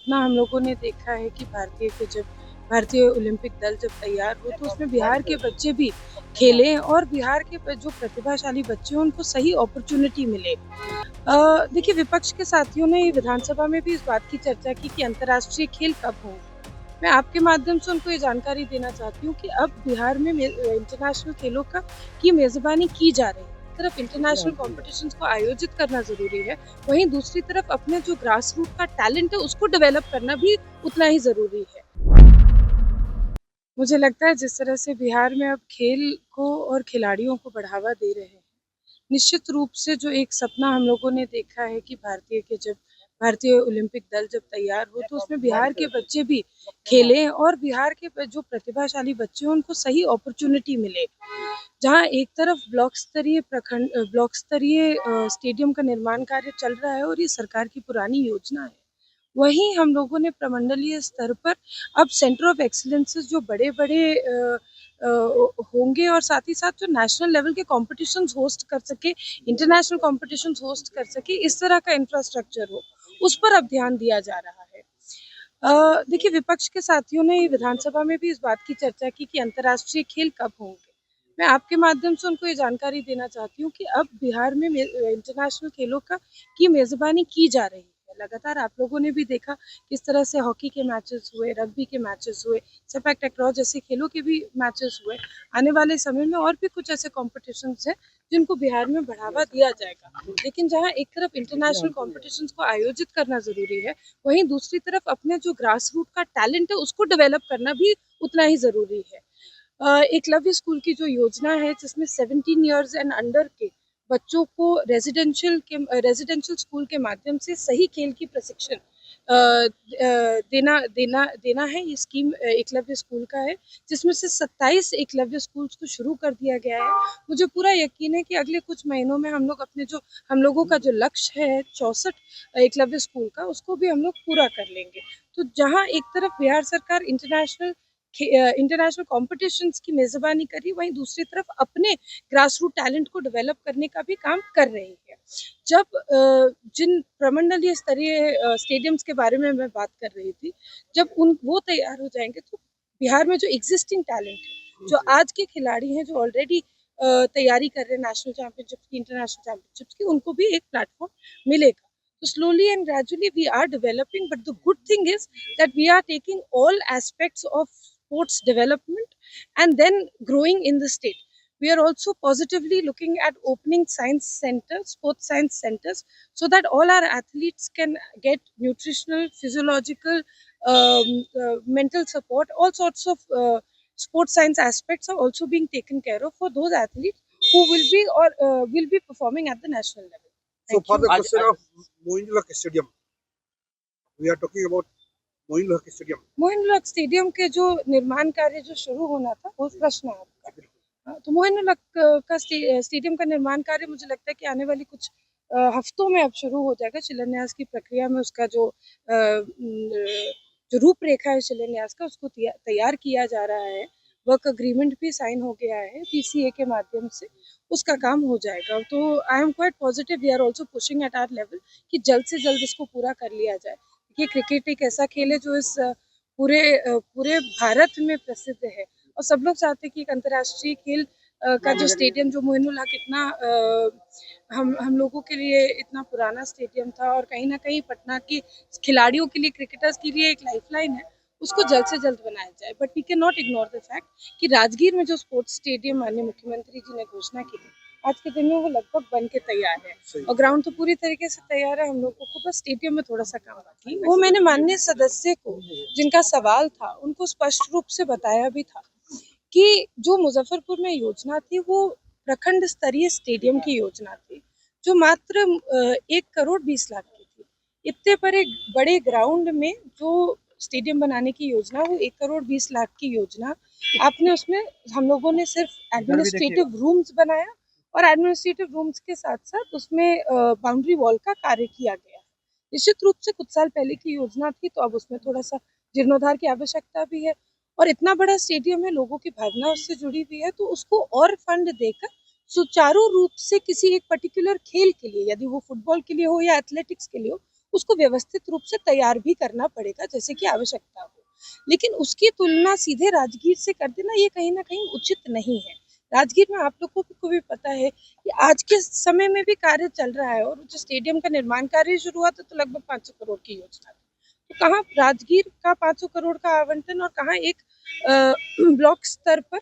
सपना हम लोगों ने देखा है कि भारतीय ओलंपिक दल जब तैयार हो तो उसमें बिहार के बच्चे भी खेलें और बिहार के जो प्रतिभाशाली बच्चे हैं उनको सही अपॉर्चुनिटी मिले। देखिए, विपक्ष के साथियों ने विधानसभा में भी इस बात की चर्चा की कि अंतर्राष्ट्रीय खेल कब होंगे। मैं आपके माध्यम से उनको ये जानकारी देना चाहती हूँ कि अब बिहार में इंटरनेशनल खेलों की मेजबानी की जा रही है। एक तरफ इंटरनेशनल कॉम्पिटिशन्स को आयोजित करना जरूरी है, वहीं दूसरी तरफ अपने जो ग्रास रूट का टैलेंट है उसको डेवलप करना भी उतना ही जरूरी है। मुझे लगता है जिस तरह से बिहार में अब खेल को और खिलाड़ियों को बढ़ावा दे रहे हैं, निश्चित रूप से जो एक सपना हम लोगों ने देखा है कि भारतीय ओलंपिक दल जब तैयार हो तो उसमें बिहार के बच्चे भी खेलें और बिहार के जो प्रतिभाशाली बच्चे हैं उनको सही अपॉर्चुनिटी मिले। जहां एक तरफ ब्लॉक स्तरीय स्टेडियम का निर्माण कार्य चल रहा है और ये सरकार की पुरानी योजना है, वहीं हम लोगों ने प्रमंडलीय स्तर पर अब सेंटर ऑफ एक्सीलेंसेस जो बड़े-बड़े होंगे और साथ ही साथ जो नेशनल लेवल के कॉम्पिटिशन्स होस्ट कर सके, इंटरनेशनल कॉम्पिटिशन्स होस्ट कर सके, इस तरह का इंफ्रास्ट्रक्चर हो, उस पर अब ध्यान दिया जा रहा है। देखिए, विपक्ष के साथियों ने विधानसभा में भी इस बात की चर्चा की कि अंतर्राष्ट्रीय खेल कब होंगे। मैं आपके माध्यम से उनको ये जानकारी देना चाहती हूँ कि अब बिहार में इंटरनेशनल खेलों की मेजबानी की जा रही है। लगातार आप लोगों ने भी देखा किस तरह से हॉकी के मैचेस हुए, रग्बी के मैचेस हुए, सेपक टकराव जैसे खेलों के भी मैचेस हुए। आने वाले समय में और भी कुछ ऐसे कॉम्पिटिशन्स हैं जिनको बिहार में बढ़ावा दिया जाएगा। लेकिन जहाँ एक तरफ इंटरनेशनल कॉम्पिटिशन्स को आयोजित करना जरूरी है, वहीं दूसरी तरफ अपने जो ग्रास रूट का टैलेंट है उसको डेवलप करना भी उतना ही जरूरी है। एकलव्य स्कूल की जो योजना है जिसमें 17 इयर्स एंड अंडर के बच्चों को रेजिडेंशियल स्कूल के माध्यम से सही खेल की प्रशिक्षण देना है। ये स्कीम एकलव्य स्कूल का है जिसमें से 27 एकलव्य स्कूल्स को शुरू कर दिया गया है। मुझे पूरा यकीन है कि अगले कुछ महीनों में हम लोगों का जो लक्ष्य है 64 एकलव्य स्कूल का, उसको भी हम लोग पूरा कर लेंगे। तो जहाँ एक तरफ बिहार सरकार इंटरनेशनल कॉम्पिटिशन्स की मेजबानी कर रही, वहीं दूसरी तरफ अपने ग्रास रूट टैलेंट को डेवलप करने का भी काम कर रही है। जब जिन प्रमंडलीय स्तरीय स्टेडियम्स के बारे में मैं बात कर रही थी, जब वो तैयार हो जाएंगे तो बिहार में जो एग्जिस्टिंग टैलेंट है, जो आज के खिलाड़ी हैं जो ऑलरेडी तैयारी कर रहे हैं नेशनल चैंपियनशिप्स की, इंटरनेशनल चैंपियनशिप्स की, उनको भी एक प्लेटफॉर्म मिलेगा। So slowly and gradually we are developing, but the good thing is that we are taking all aspects of sports development and then growing in the state. We are also positively looking at opening science centers, sports science centers, so that all our athletes can get nutritional, physiological, mental support. All sorts of sports science aspects are also being taken care of for those athletes who will be performing at the national level. So for the question of Mohinul Haq Stadium, we are talking about Mohinul Haq Stadium. Moinul Haq stadium के जो निर्माण कार्य जो शुरू होना था, वो प्रश्न है आपका। तो मोइनुल हक का स्टेडियम का निर्माण कार्य मुझे लगता है कि आने वाली कुछ हफ्तों में अब शुरू हो जाएगा। शिलान्यास की प्रक्रिया में उसका जो रूपरेखा है शिलान्यास का, उसको तैयार किया जा रहा है। वर्क अग्रीमेंट भी साइन हो गया है PCA के माध्यम से, उसका काम हो जाएगा। तो I am quite positive, we are also pushing at our level कि जल्द से जल्द इसको पूरा कर लिया जाए। ये क्रिकेट एक ऐसा खेल है जो इस पूरे भारत में प्रसिद्ध है और सब लोग चाहते हैं कि एक अंतर्राष्ट्रीय खेल का जो स्टेडियम, जो मोइनुल हक इतना हम लोगों के लिए इतना पुराना स्टेडियम था और कहीं ना कहीं पटना की खिलाड़ियों के लिए, क्रिकेटर्स के लिए एक लाइफलाइन है, उसको जल्द से जल्द बनाया जाए। But we can not ignore the fact कि राजगीर में जो स्पोर्ट्स स्टेडियम माननीय मुख्यमंत्री जी ने घोषणा की थी, आज के दिन में वो लगभग बन के तैयार है और ग्राउंड तो पूरी तरीके से तैयार है। हम लोगों को बस स्टेडियम में थोड़ा सा काम बाकी है। वो मैंने माननीय सदस्य को, जिनका सवाल था, उनको स्पष्ट रूप से बताया भी था कि जो मुजफ्फरपुर में योजना थी वो प्रखंड स्तरीय स्टेडियम की योजना थी, जो मात्र 1,20,00,000 की थी। इतने बड़े ग्राउंड में जो स्टेडियम बनाने की योजना, वो 1,20,00,000 की योजना, आपने उसमें हम लोगों ने सिर्फ एडमिनिस्ट्रेटिव रूम्स बनाया और एडमिनिस्ट्रेटिव रूम्स के साथ साथ उसमें बाउंड्री वॉल का कार्य किया गया। निश्चित रूप से कुछ साल पहले की योजना थी, तो अब उसमें थोड़ा सा जीर्णोद्धार की आवश्यकता भी है और इतना बड़ा स्टेडियम है, लोगों की भावना उससे जुड़ी हुई है, तो उसको और फंड देकर सुचारू रूप से किसी एक पर्टिकुलर खेल के लिए, यदि वो फुटबॉल के लिए हो या एथलेटिक्स के लिए हो, उसको व्यवस्थित रूप से तैयार भी करना पड़ेगा जैसे कि आवश्यकता हो। लेकिन उसकी तुलना सीधे राजगीर से कर देना ये कहीं ना कहीं उचित नहीं है। राजगीर में आप लोगों को भी पता है कि आज के समय में भी कार्य चल रहा है, और जो स्टेडियम का निर्माण कार्य शुरू हुआ था तो लगभग 500 करोड़ की योजना थी। तो कहाँ राजगीर का 500 करोड़ का आवंटन और कहाँ एक ब्लॉक स्तर पर